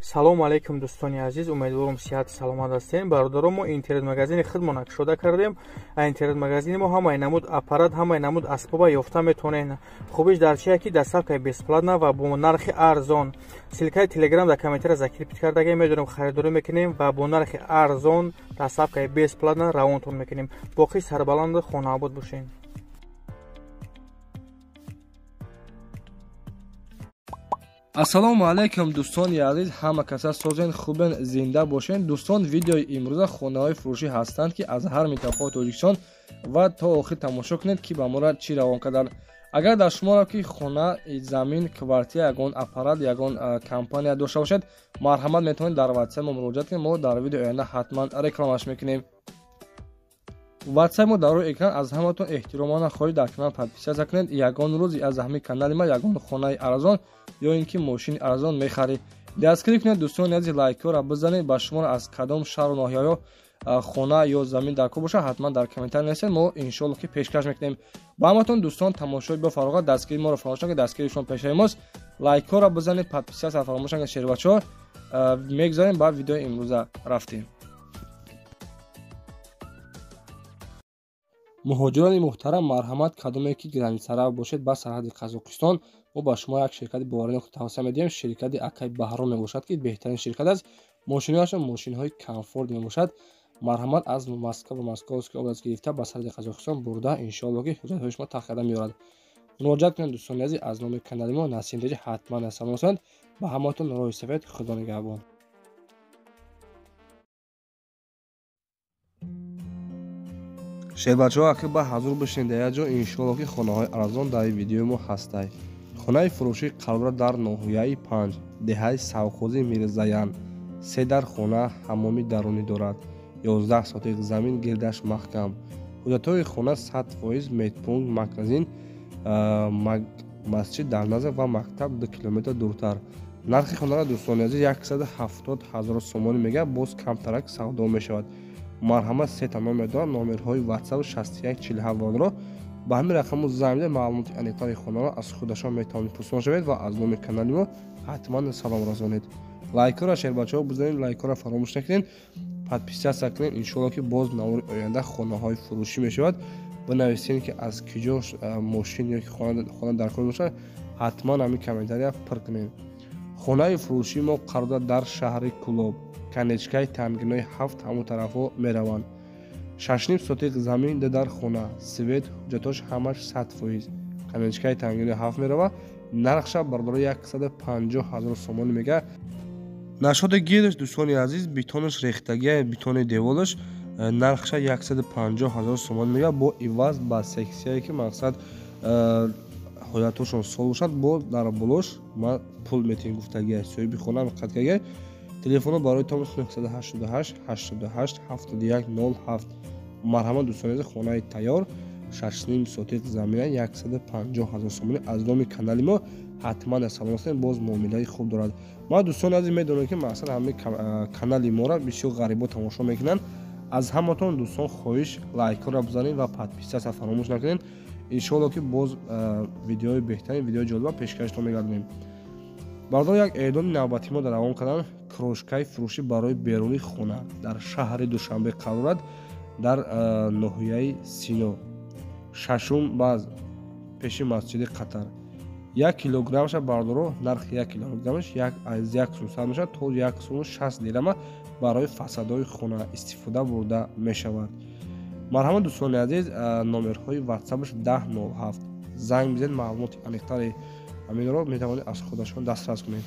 салому алейкум дӯстони азиз, умедворам сиҳати саломат ҳастем. бародаро, мо интернет-магазини худмона кушода кардем. Интернет-магазини мо ҳамаи намуд аппарат, ҳамаи намуд асбоба ёфта метавонед. хубиш дар чия ки доставкаи бесплатна ва бо нархи арзон. силкаи телеграм дар комментария закрепит кардаге медонем харидорӣ мекунем ва бо нархи арзон доставкаи бесплатна равонтон мекунем. боқӣ сарбаланду хонаобод бошед. ассалому алайкум дӯстони азиз, ҳама каса созен хубен, зинда бошен. дӯстон, видеои имрӯза хонаҳои фурӯшӣ ҳастанд ки аз ҳар минтақаҳои Тоҷикистон ва то охир тамошо кунед ки ба мора чӣ равон карданд. агар дар шуморо ки хона, замин, квартира, ягон аппарат, ягон компания дошта бошед, марҳамат метавонед дар ватсап мо муроҷиат кунед. мо дар видеои оянда ҳатман рекламаш мекунем. ватсап мо дар рӯи экран. аз ҳаматон эҳтиромона хоҳиш дар канал подписия кунед. ягон рӯзи аз ҳамин канали ма ягон хонаи арзон ё ин ки мошини арзон мехаред, дастгирӣ кунед. дӯстони азиз, лайкҳоро бизанед. ба шумо аз кадом шаҳру ноҳияҳо хона ё замин дар кор бошад, ҳатман дар комментар нависед. мо иншоалло ки пешкаш мекунем. ба ҳаматон дӯстон, тамошои бафароғат, дастгирии моро фаромӯш накунед. дастгирии шумо пешраи мост. лайкҳоро бизанед, подписияро фаромӯш накунед. шербачаҳо мегзарем ба видеои имрӯза рафтем. муҳоҷирони муҳтарам, марҳамат, кадоме ки границара бошед ба сарҳади Қазоқистон, мо ба шумо як ширкати боваринок тавсия медиҳем. ширкати Акай Баҳром мебошад ки беҳтарин ширкат аст. мошинаҳояшон мошинҳои комфорт мебошад. марҳамат, аз Москва ва Московский област гирифта ба сарҳади Қазоқистон бурда, иншоалло ки ҳуҷҷатҳои шумо тахкарда меорад. муроҷиат кунед дӯстони азиз. аз номи канали мо Насим Реҷа ҳатман салом расонед. ба ҳаматон роҳи сафед. худо нигаҳбон. шербачаҳо аки ба ҳазур бишин дар як ҷо, иншоалло ки хонаҳои арзон дар видеои мо ҳастай. хонаи фурӯшӣ қарора дар ноҳияи 5 деҳаи Savxozi Мирзаян. 3 дар хона, ҳаммоми дарунӣ дорад. 11 сотиқ замин, гирдаш маҳкам. ҳуҷҷатҳои хона 100%, медпункт, магазин, масҷид дар назр ва мактаб 2 километр дуртар. нархи хонаро дӯстони азиз 170 000 сомонӣ мегӯяд. боз камтарак савдо мешавад. марҳамат, сета номер дорад. номерҳои ватсап 6147-ро ба ҳамин рақаму занг медиҳед. маълумоти аниқтари хонаро аз худашон метавонед пурсида шавед ва аз номи канали мо ҳатман салом расонед. лайкҳоро шербачаҳо бизанед, лайкҳоро фаромӯш накунед, подписия кунед. иншоалло ки боз навори оянда хонаҳои фурӯшӣ мешавад. бинависед ки аз киҷо мошин ё ки хона дар кор бошад, ҳатман ҳамин комментария пир кунед. хонаи фурӯшии мо қарора дар шаҳри Кӯлоб, канечкаи тангинои 7 ҳамон тарафҳо мераванд. 6 сотиқ замин, 2 дар хона, свет, ҳуҷҷатош ҳамаш 100%. канечкаи тангинои 7 меравад. нархша бардори 150 000 сомонӣ мегӯяд. нашоди гирдаш дӯстони азиз, бетонаш рехтагия, бетони деволаш нархша 150 000 сомонӣ мегӯяд. бо иваз ба сексияе ки мақсад ҳолатошон сол бошад, бо дар болош ма пул метавонем гуфтагия соҳиби хона қадгага. телефоно барои то 988 88 71 07. марҳамат дӯстони азиз, хонаи тайёр 6 сотиқ замина 150 000 сомонӣ аз номи канали мо ҳатман салом расонед. боз муомилаи хуб дорад. ма дӯстони азиз медонам ки мақсад ҳамин канали моро бисёр ғарибо тамошо мекунанд. аз ҳаматон дӯстон хоҳиш лайкҳоро бизанед ва подписияро фаромӯш накунед. иншоалло ки боз видеои беҳтарин, видеои ҷолиба пешкаштон мегардонем. бардор, як эълони навбатӣ мо дар равон карданд. крошкаи фурӯшӣ барои берунии хона дар шаҳри Душанбе қарорад, дар ноҳияи Сино, 6 баз пеши масҷиди Қатар. 1 килограммша бардоро, нархи 1 килограммаш аз 1 сум сар мешавад то 1 сум 60 дирама барои фасадҳои хона истифода бурда мешавад. марҳамат дӯстони азиз, номерҳои ватсапаш 1007. занг бизанед, маълумоти аниқтари аминро метавонед аз худашон дастрас кунед.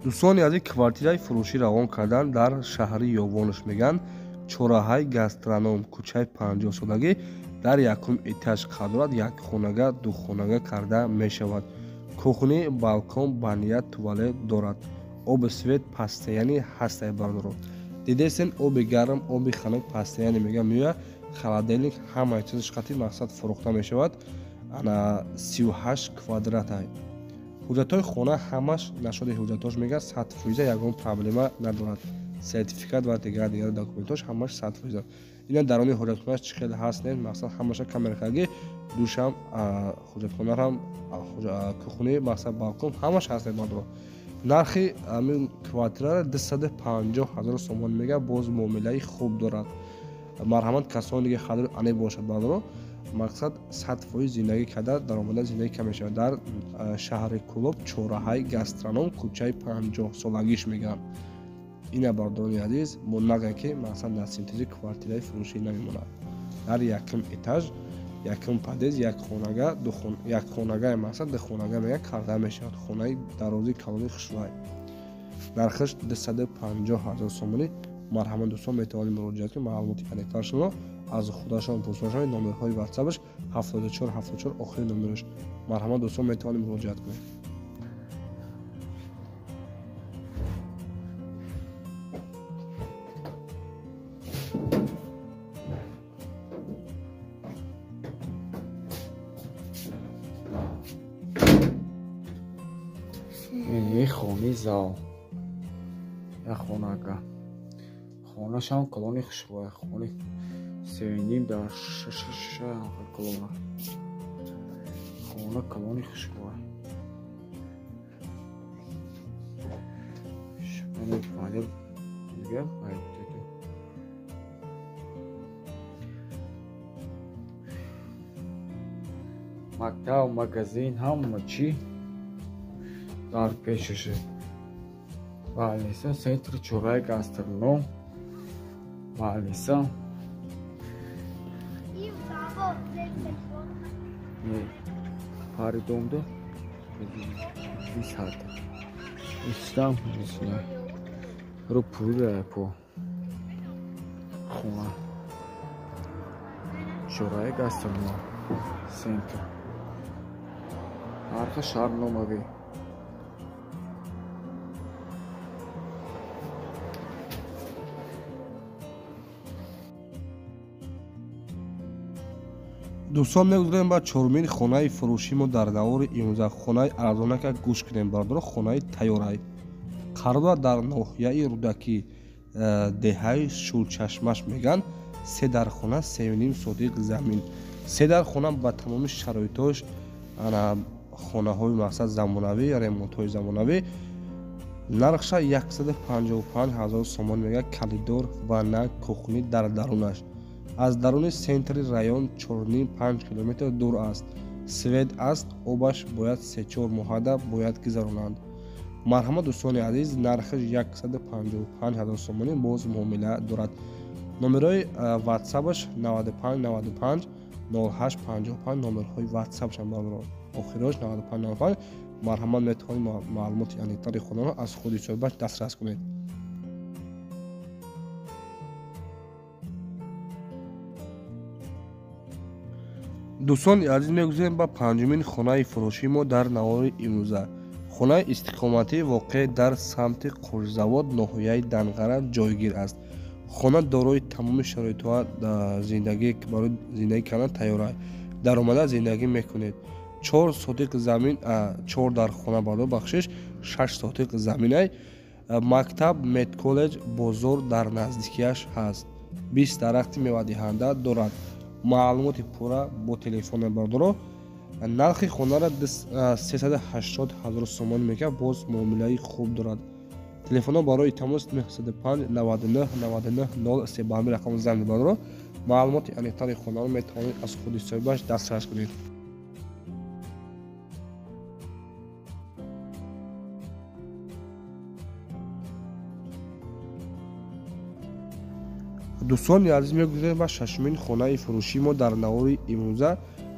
дӯстони азиз, квартираи фурӯшӣ равон кардан дар шаҳри Ёвонаш мегӯянд. чораҳаи гастроном кӯчаи 50-солагӣ дар якум этаж қарор дорад. Як хонага духонага карда мешавад. кухни балкон баня туалет дорад. оби свет постоянӣ ҳастай бардоро. дидесен оби гарм оби ханук постоянӣ мегам меоя холодильник ҳамаи чизаш қатӣ мақсад фурӯхта мешавад. ана 38 квадратай. ҳуҷҷатҳои хона ҳамаш нашоди ҳуҷҷатҳош мегӯяд 100% ягон проблема надорад. сертификат ва дигар документҳош ҳамаш 100%. ина дарони ҳуҷҷатхонааш чӣ хеле ҳаст не мақсад ҳамаша камеракаги душам ҳуҷҷатхонаам кухни мақсад балкон ҳамаш ҳаст надоро. нархи амин квартира 250 000 сомон мега боз муомилаи хуб дорад. марҳамат касоне ки хадр ане бошад бадро мақсад 100% зиндагӣ карда даромада зиндагӣ кам мешавад. дар шаҳри Кӯлоб чораҳаи гастроном кӯчаи 50-солагиш мегӯям. ина бардорони азиз мо нагӯем ки мақсад дар синтези квартираи фурӯшӣ намемонад. дар якум этаж якум падез як хонага мақсад духонага мега карда мешавад. хонаи дарози калони хушвай. нархиш 250 000 сомонӣ. марҳамат дӯстон метавонед муроҷиат кунед. маълумоти аниқтар шумо аз худашон пурсишавед. номерҳои ватсапаш 74 74 охири номераш. марҳамат дӯстон метавонед муроҷиат кунед. хони зал як хонага хонашам калони хушбой хони севиним дар шаша калона хона калони хушбой шумани панел дига айтду мактаб магазин ҳама чӣ дар пешаше. балниса сентри чораи гастроном балниса паридомда висат истам висна ро пура по хона чораи гастроном сентр нархи шаҳрномавӣ. дӯстон мегузарем ба чорумин хонаи фурӯшӣ мо дар навори имрӯза хонаи арзонака гӯш кунем бардоро хонаи тайёрай қарора дар ноҳияи рӯдаки деҳаи шулчашмаш меган 3 дар хона 3.5 сотиқ замин 3 дар хона ба тамоми шароитош ана хонаҳои мақсад замонавӣ ремонтҳои замонавӣ нархша 155 000 сомон мега калидор ванна кухни дар дарунаш аз даруни сентри район 4.5 километр дур аст. свет аст обаш бояд 3-4 моҳада бояд гузаронанд. марҳамат дӯстони азиз нархиш 155 000 сомонӣ боз муомила дорад. номерои ватсапаш 95 95 08 55 номерҳои ватсапшан бардорад. охираш 95 95 марҳамат метавонед маълумоти аниқтари хонаро аз худи соҳибаш дастрас кунед. дӯстони азиз мегузарем ба панҷумин хонаи фурӯшии мо дар навори имрӯза. хонаи истиқоматӣ воқеъ дар самти қӯшзавод ноҳияи Данғара ҷойгир аст. хона дорои тамоми шароитҳои барои зиндагӣ кардан тайёр аст. даромада зиндагӣ мекунед. 4 сотиқ замин 4 дар хона бардор бахшиш 6 сотиқ заминай мактаб медколлеҷ бозор дар наздикияш ҳаст. 20 дарахти мевадиҳанда дорад. маълумоти пурра бо телефоне бардоро. нархи хонара 380 000 сомон мега боз муомилаи хуб дорад. телефонҳо барои тамос 05 99 99 03 ба ҳамин рақам занг бардоро. маълумоти аниқтари хонаро метавонед аз худи соҳибаш дастрас кунед. дӯстони азиз мегузарем ба шашумин хонаи фурӯшии мо дар навори имрӯза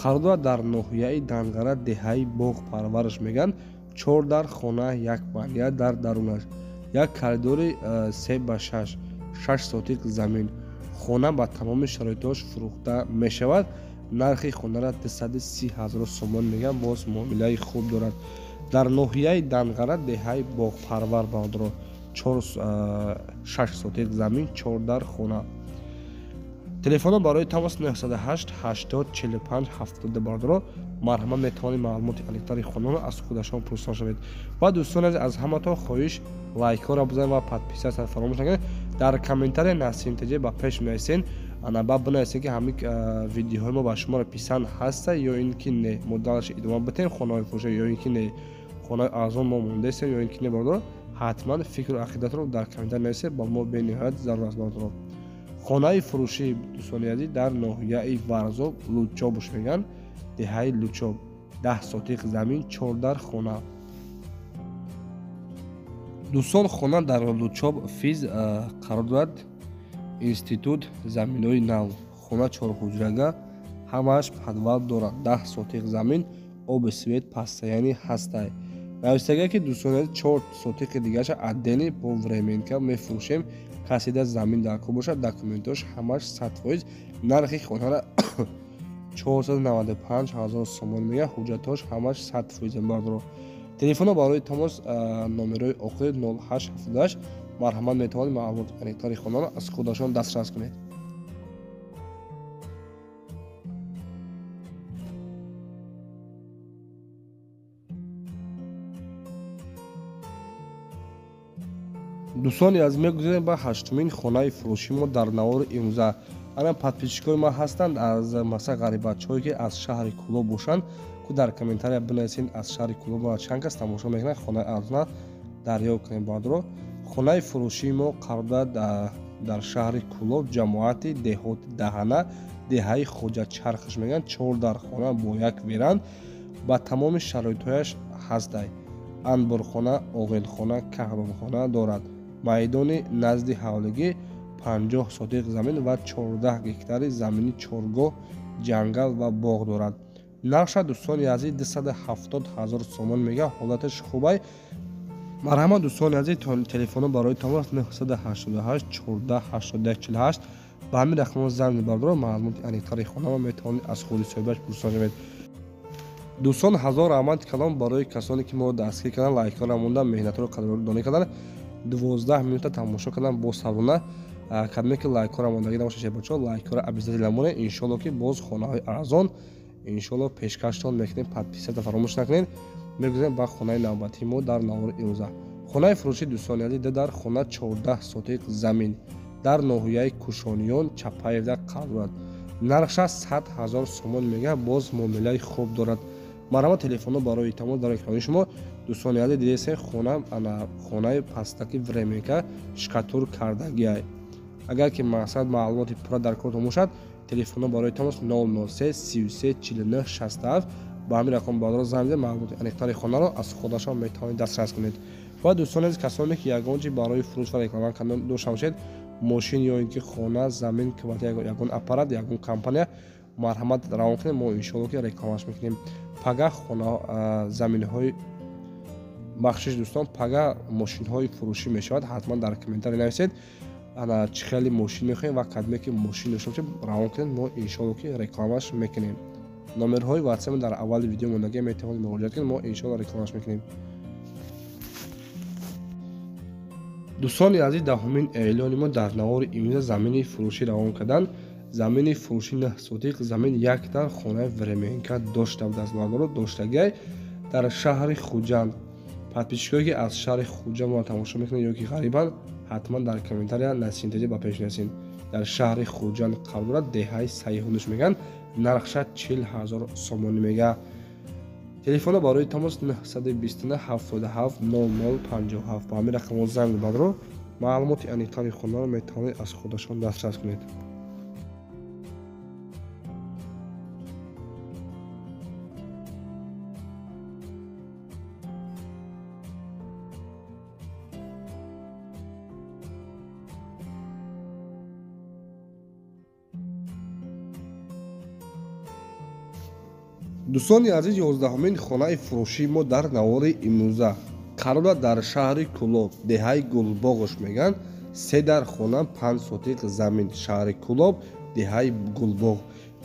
қарор дорад дар ноҳияи Данғара деҳаи боғ парвариш меган 4 дар хона 1 баня дар дарунаш 1 коридори 3 ба 6 6 сотиқ замин хона ба тамоми шароитҳош фурӯхта мешавад. нархи хонара 230,000 сомон мегӯянд. боз муомилаи хуб дорад. дар ноҳияи Данғара деҳаи боғпарвар бардро 6 сотиқ замин 4 дар хона. телефоно барои тамос 908 80 45 70 бардро марҳамат метавонед маълумоти алифтари хонаро аз худашон пурсон шавед. ва дӯстон аз ҳаматон хоҳиш лайкҳоро бизанед ва подписатсияро фаромӯш накунед. дар комментария насимтаҷе ба пеш менависен анаба бинависен ки ҳамин видеоҳои мо ба шуморо писанд ҳаста ё ин ки не мо далаш идома битем хонаҳои фурӯша ё ин ки не хонаи арзон мо мондастем ё ин ки не бардро ҳатман фикру ақидатро дар комментария нависед. ба мо бениҳоят зарур аст бардро. хонаи фурӯшии дӯстони азиз дар ноҳияи Варзоб Лучобуш мегӯянд. деҳаи Лучоб 10 сотиқ замин 4 дар хона. дӯстон хона дар Лучоб физ қарор дорад. институт заминои нав хона 4 ҳуҷрага ҳамааш подвал дорад. 10 сотиқ замин оби свет постоянӣ ҳастай. навистагия ки дӯстони азиз 4 сотиқи дигараша отдельный бо временка мефурӯшем. каси дар замин дар кор бошад документош ҳамааш 100%. нархи хонара 495,000 сомон мегӯяд. ҳуҷҷатош ҳамааш 100% бардро. телефоно барои тамос номерои охири 0878 марҳамат метавонед маълумоти аниқтари хонаро аз худашон дастрас кунед. дӯстони аз мегузарем ба ҳаштумин хонаи фурӯшии мо дар навори имрӯза. ана подписчикои ма ҳастанд аз масалан ғарибатчиҳое ки аз шаҳри Кӯлоб бошанд ку дар комментария бинависен аз шаҳри Кӯлоб ма чанд кас тамошо мекунад хонаи арзона дарё кунем бардро. хонаи фурӯшии мо қарор дорад дар шаҳри Кӯлоб ҷамоати деҳоти Даҳана деҳаи Хоҷа Чархаш мегӯянд. 4 дар хона бо 1 веранд ба тамоми шароитҳояш ҳастай. анборхона оғилхона каҳробхона дорад. майдони назди ҳавлигӣ 50 сотиқ замин ва 14 гектари замини чоргоҳ ҷангал ва боғ дорад. нарша дӯстони азиз 270,000 сомон мегӯяд. ҳолаташ хубай. марҳамат дӯстони азиз телефоно барои тамос 988 14 81 48 ба ҳамин рақамҳо занг бардро маълумоти аниқтари хонаро метавонед аз худи соҳибаш пурсон шавед. дӯстон ҳазор раҳмат калом барои касоне ки моро дастгир карданд, лайкҳоро мондан, меҳнатро қадрдонӣ карданд, 12 минута тамошо карданд бо саброна. кадме ки лайкҳоро мондагӣ набошад бачаҳо, лайкҳоро обязательно монед. иншоалло ки боз хонаҳои арзон иншоалло пешкаштон мекунем. подписатро фаромӯш накунед. мегузарем ба хонаи навбатии мо дар навори имрӯза. хонаи фурӯшии дӯстони азиз дар хона 14 сотиқ замин дар ноҳияи Кушониён Чапаевда қарор дорад. нархша 100,000 сомон мегӯяд. боз муомилаи хуб дорад. марҳамат телефоно барои тамос дар экрани шумо. дӯстони азиз дидесен хонаи пастаки временка шкатур кардагиай. агар ки мақсад маълумоти пурра дар кортон бошад телефоно барои тамос 003 33 49 67 ба ҳамин рақам бардро занг бизанед. маълумоти аниқтари хонаро аз худашон метавонед дастрас кунед. ва дӯстони азиз касоне ки ягон ҷи барои фурӯш ва реклама кардан дошта бошед, мошин ё ин ки хона замин квартира ягон аппарат ягон компания, марҳамат равон кунед. мо иншоалло ки рекламаш мекунем. пага хона заминҳои бахшиш дӯстон, пага мошинҳои фурӯшӣ мешавад. ҳатман дар комментария нависед ана чӣ хеле мошин мехоҳем ва кадме ки мошин дошта бошед равон кунед. мо иншоалло ки рекламаш мекунем. номерҳои ватсап дар аввали видео мондагӣ метавонед муроҷиат кунед. мо иншоалло рекламаш мекунем. дӯстони азиз даҳумин эълони мо дар навори имрӯза замини фурӯшӣ равон карданд. замини фурӯшӣ 9 сотиқ замин 1 дар хонаи временка дошта буд аст бардоро доштагиай дар шаҳри Хуҷанд. подписчикое ки аз шаҳри Хуҷанд мо тамошо мекунед ё ки ғарибанд, ҳатман дар комментария насинтаҷа ба пеш нависен. дар шаҳри Хуҷанд қарор дорад. деҳаи Сайҳуниш мегӯянд. нархша 40,000 сомонӣ мегӯяд. телефоно барои тамос 929 77 0057 ба ҳамин рақамҳо занг бардро маълумоти аниқтари хонаро метавонед аз худашон дастрас кунед. дӯстони азиз 11-умин хонаи фурӯшии мо дар навори имрӯза қарор дорад дар шаҳри Кӯлоб деҳаи Гулбоғош мегӯянд. 3 дар хона 5 сотиқ замин шаҳри Кӯлоб деҳаи Гулбоғ.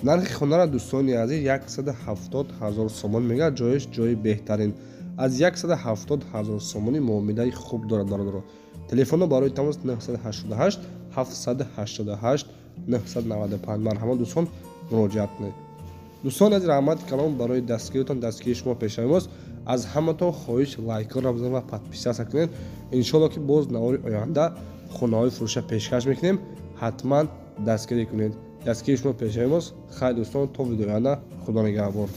нархи хонаро дӯстони азиз 170,000 сомон мегӯяд. ҷояш ҷои беҳтарин аз 170,000 сомонӣ муомилаи хуб дорад бародаро. телефонно барои тамос 988 788 995. марҳамат дӯстон, муроҷиат кунед. дӯстон аз раҳмати калом барои дастгиритон дастгири шумо пешавӣ мост. аз ҳаматон хоҳиш лайкро бизанед ва подписатсия кунед. иншоалло ки боз навори оянда хонаҳои фурӯша пешкаш мекунем. ҳатман дастгирӣ кунед. дастгири шумо пешавӣ мост. хайр дӯстон, то видеои оянда. худо нигаҳбон.